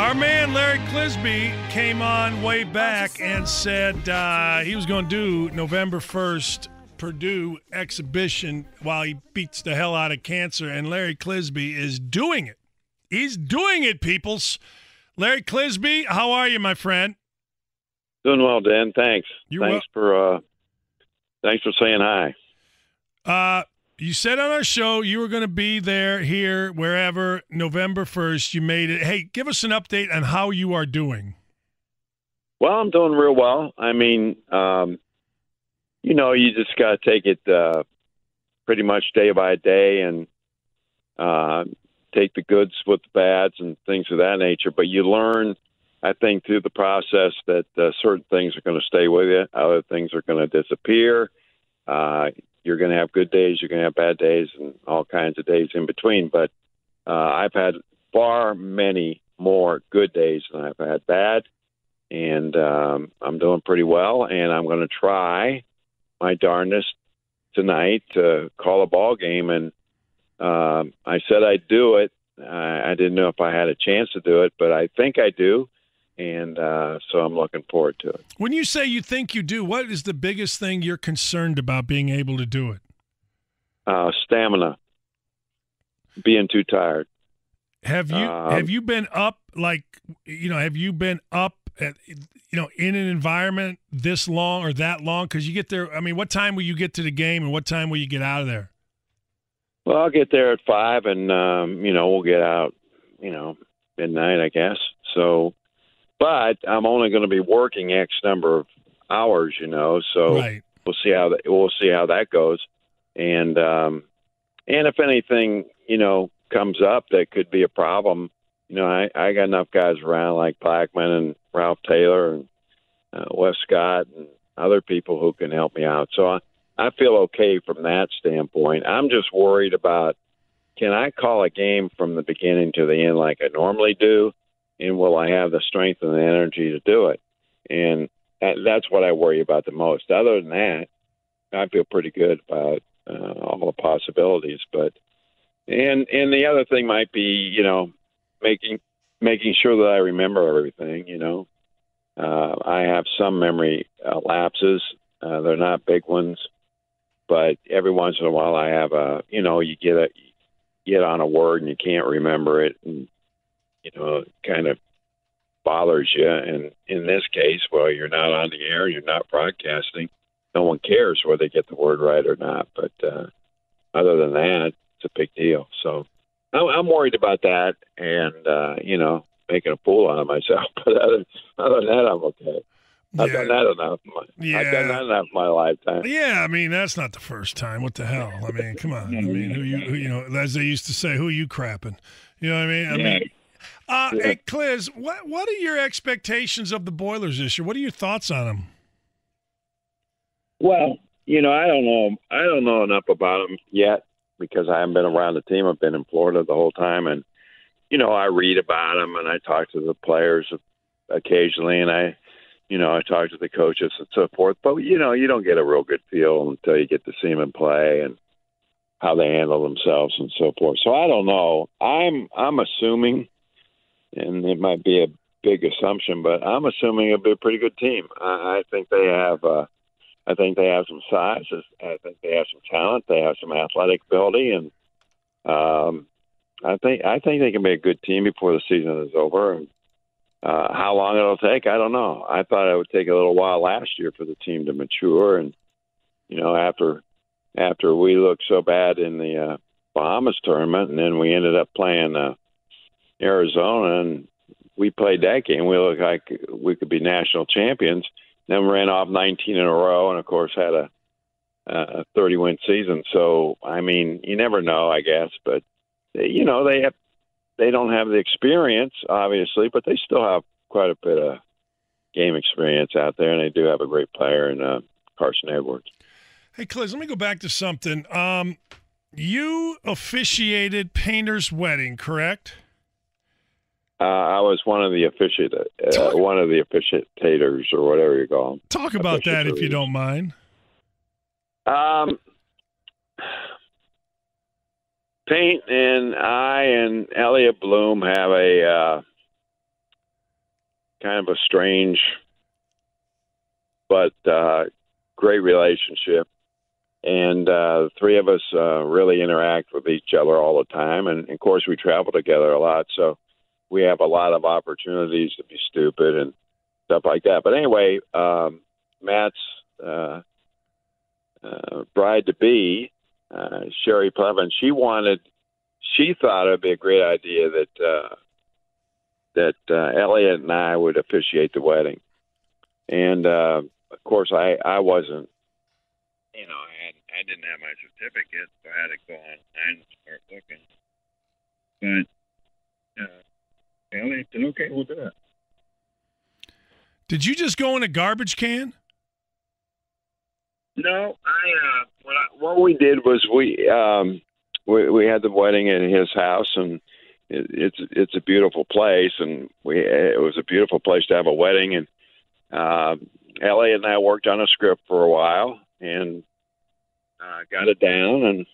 Our man Larry Clisby came on way back and said he was going to do November 1st Purdue exhibition while he beats the hell out of cancer, and Larry Clisby is doing it. He's doing it, peoples. Larry Clisby, how are you, my friend? Doing well, Dan. Thanks. Thanks for saying hi. You said on our show you were going to be there, here, wherever, November 1st. You made it. Hey, give us an update on how you are doing. Well, I'm doing real well. I mean, you just got to take it pretty much day by day and take the goods with the bads and things of that nature. But you learn, I think, through the process that certain things are going to stay with you. Other things are going to disappear. You're going to have good days, you're going to have bad days, and all kinds of days in between. But I've had far many more good days than I've had bad, and I'm doing pretty well. And I'm going to try my darndest tonight to call a ball game. And I said I'd do it. I didn't know if I had a chance to do it, but I think I do. And so I'm looking forward to it. When you say you think you do, what is the biggest thing you're concerned about being able to do it? Stamina. Being too tired. Have you been up, have you been up at, in an environment this long or that long? Because you get there, I mean, what time will you get to the game and what time will you get out of there? Well, I'll get there at 5 and, we'll get out, midnight, I guess. So, but I'm only going to be working X number of hours, so right. We'll see how that goes. And if anything, comes up that could be a problem, I got enough guys around like Blackman and Ralph Taylor and Wes Scott and other people who can help me out. So I feel okay from that standpoint. I'm just worried about, can I call a game from the beginning to the end like I normally do? And will I have the strength and the energy to do it? And that's what I worry about the most. Other than that, I feel pretty good about all the possibilities. But and the other thing might be, making sure that I remember everything. I have some memory lapses. They're not big ones, but every once in a while I have you get on a word and you can't remember it, and it kind of bothers you. And in this case, well, you're not on the air, you're not broadcasting. No one cares whether they get the word right or not. But other than that, it's a big deal. So I'm worried about that and, making a fool out of myself. But other than that, I'm okay. Yeah. I've done that enough. I've done that enough in my lifetime. Yeah, I mean, that's not the first time. What the hell? I mean, come on. I mean, who as they used to say, who you crapping? You know what I mean? Hey, Cliz, what are your expectations of the Boilers this year? What are your thoughts on them? Well, I don't know enough about them yet because I haven't been around the team. I've been in Florida the whole time, and I read about them and I talk to the players occasionally, and I talk to the coaches and so forth. But you don't get a real good feel until you get to see them in play and how they handle themselves and so forth. So I don't know. I'm assuming, and it might be a big assumption, but I'm assuming it'll be a pretty good team. I think they have. I think they have some size. I think they have some talent. They have some athletic ability, and I think they can be a good team before the season is over. And how long it'll take, I don't know. I thought it would take a little while last year for the team to mature, and after we looked so bad in the Bahamas tournament, and then we ended up playing Arizona, and we played that game. We looked like we could be national champions. Then ran off 19 in a row, and of course had a 30-win season. So I mean, you never know, I guess. But they don't have the experience, obviously, but they still have quite a bit of game experience out there, and they do have a great player in Carson Edwards. Hey, Cliz, let me go back to something. You officiated Painter's wedding, correct? I was one of the officiators, or whatever you call them. Talk about that if you don't mind. Paint and I and Elliot Bloom have a kind of a strange but great relationship. And the three of us really interact with each other all the time. And, of course, we travel together a lot. So we have a lot of opportunities to be stupid and stuff like that. But anyway, Matt's bride-to-be, Sherry Plevin, she thought it would be a great idea that Elliot and I would officiate the wedding. And, of course, I wasn't, I didn't have my certificate, so I had to go online and start looking. But Elliot said, okay, we'll do it. Did you just go in a garbage can? No, what we did was we had the wedding at his house, and it's a beautiful place, and it was a beautiful place to have a wedding. And Elliot and I worked on a script for a while and got it down, and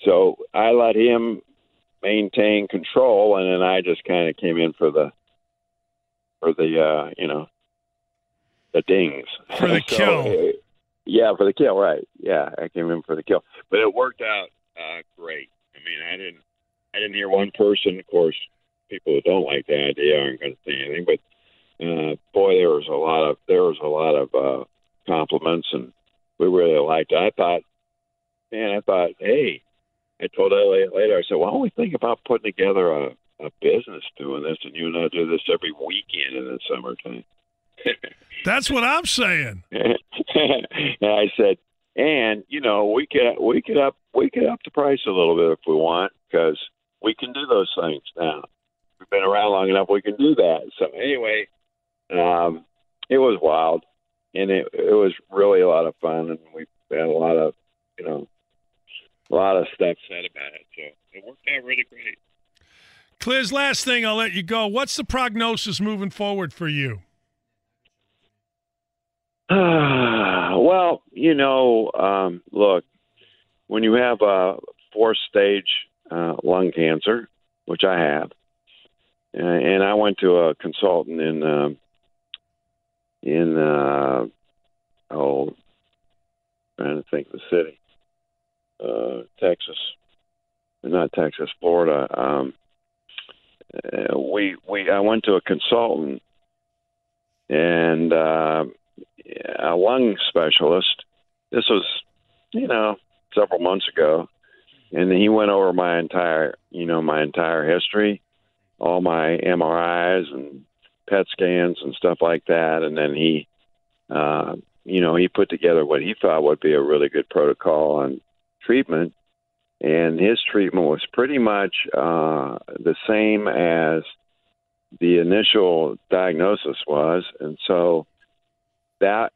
so I let him maintain control, and then I just kind of came in for the dings for the kill. Yeah, for the kill, right? Yeah, I came in for the kill, but it worked out great. I mean, I didn't hear one person. Of course, people who don't like the idea aren't going to say anything. But boy, there was a lot of compliments, and we really liked it. I thought, hey, I told Elliot later. I said, why don't we think about putting together a business doing this, and you and I do this every weekend in the summertime. That's what I'm saying. And I said, and we could up the price a little bit if we want, because we can do those things now. We've been around long enough; we can do that. So anyway, it was wild, and it was really a lot of fun, and we had a lot of stuff said about it. So it worked out really great. Cliz, last thing, I'll let you go. What's the prognosis moving forward for you? Well, look, when you have a 4th-stage lung cancer, which I have, and I went to a consultant in trying to think of the city, Texas, not Texas, Florida. I went to a consultant and a lung specialist. This was, several months ago, and he went over my entire history, all my MRIs and PET scans and stuff like that, and then he put together what he thought would be a really good protocol on treatment, and his treatment was pretty much the same as the initial diagnosis was, and so that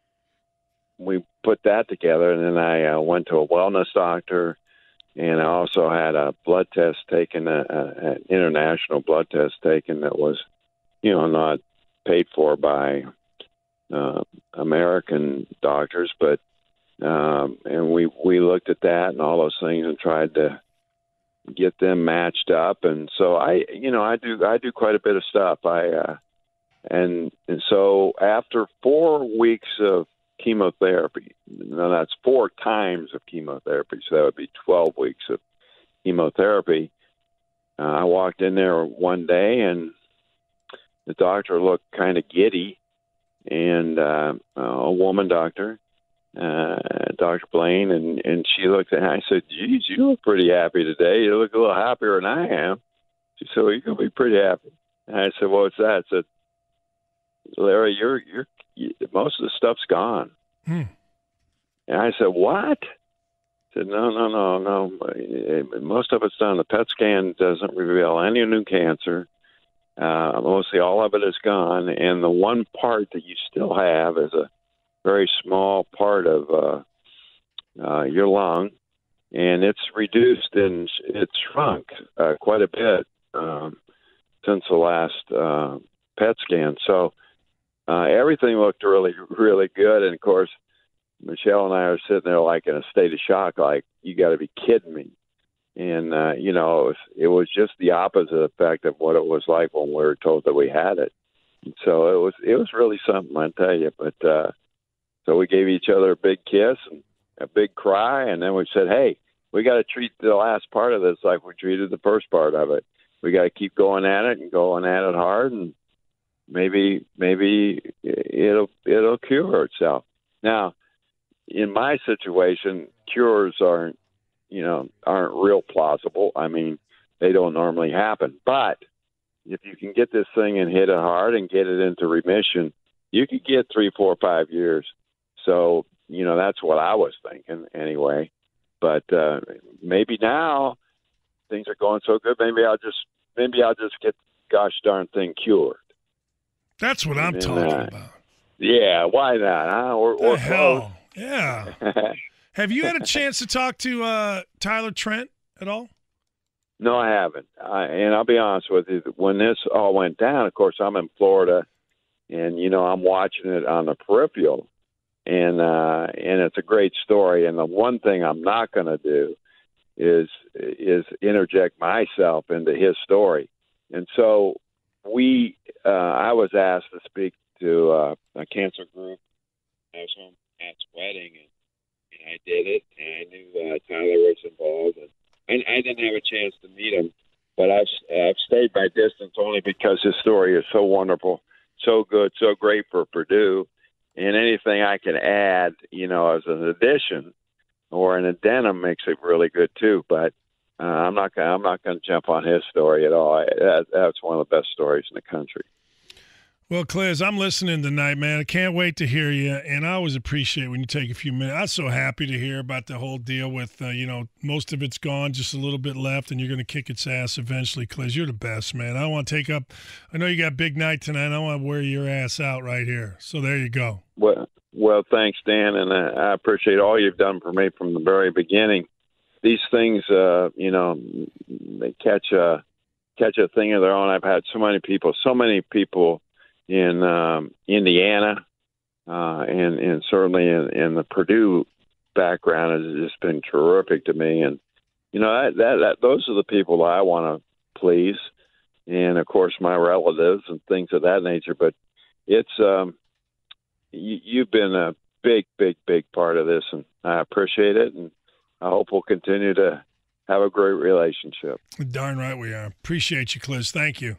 we put that together, and then I went to a wellness doctor, and I also had a blood test taken, an international blood test taken that was, not paid for by American doctors, but and we looked at that and all those things and tried to get them matched up, and so I do quite a bit of stuff. And so after 4 weeks of chemotherapy, now that's 4 times of chemotherapy, so that would be 12 weeks of chemotherapy. I walked in there one day, and the doctor looked kind of giddy, and a woman doctor, Dr. Blaine, and she looked at me. I said, geez, you look pretty happy today. You look a little happier than I am. She said, well, you're going to be pretty happy. And I said, well, what's that? I said, Larry, most of the stuff's gone. And I said, what? I said, no. Most of it's done. The PET scan doesn't reveal any new cancer. Mostly all of it is gone. And the one part that you still have is a very small part of your lung. And it's reduced and it's shrunk quite a bit since the last PET scan. So everything looked really, really good. And, of course, Michelle and I are sitting there like in a state of shock, like, you got to be kidding me. And, it was just the opposite effect of what it was like when we were told that we had it. So it was really something, I tell you. But so we gave each other a big kiss and a big cry, and then we said, "Hey, we got to treat the last part of this like we treated the first part of it. We got to keep going at it and going at it hard, and maybe it'll cure itself." Now, in my situation, cures aren't real plausible. I mean, they don't normally happen. But if you can get this thing and hit it hard and get it into remission, you could get 3, 4, 5 years. So, that's what I was thinking anyway. But maybe now things are going so good, maybe I'll just get gosh darn thing cured. That's what I'm talking about. Yeah, why not? Huh? Or hell, yeah. Have you had a chance to talk to Tyler Trent at all? No, I haven't. And I'll be honest with you, when this all went down, of course, I'm in Florida, and, I'm watching it on the peripheral, and it's a great story. And the one thing I'm not going to do is interject myself into his story. And so I was asked to speak to a cancer group. I was home at his wedding, and I did it, and I knew Tyler was involved, and I didn't have a chance to meet him, but I've stayed my distance only because his story is so wonderful, so good, so great for Purdue, and anything I can add, as an addition or an addendum makes it really good too. But I'm not going to jump on his story at all. That's one of the best stories in the country. Well, Cliz, I'm listening tonight, man. I can't wait to hear you, and I always appreciate when you take a few minutes. I'm so happy to hear about the whole deal with, most of it's gone, just a little bit left, and you're going to kick its ass eventually, Cliz. You're the best, man. I don't want to take up – I know you got a big night tonight. I want to wear your ass out right here. So there you go. Well, thanks, Dan, and I appreciate all you've done for me from the very beginning. These things, they catch a thing of their own. I've had so many people in Indiana, and certainly in the Purdue background has just been terrific to me. And that those are the people I want to please, and of course my relatives and things of that nature. But it's you've been a big part of this, and I appreciate it, and I hope we'll continue to have a great relationship. Darn right we are. Appreciate you, Cliz. Thank you.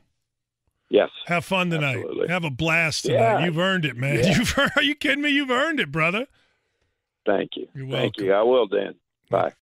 Yes. Have fun tonight. Absolutely. Have a blast tonight. Yeah. You've earned it, man. Yeah. Are you kidding me? You've earned it, brother. Thank you. You're Thank welcome. you. I will, Dan. Bye.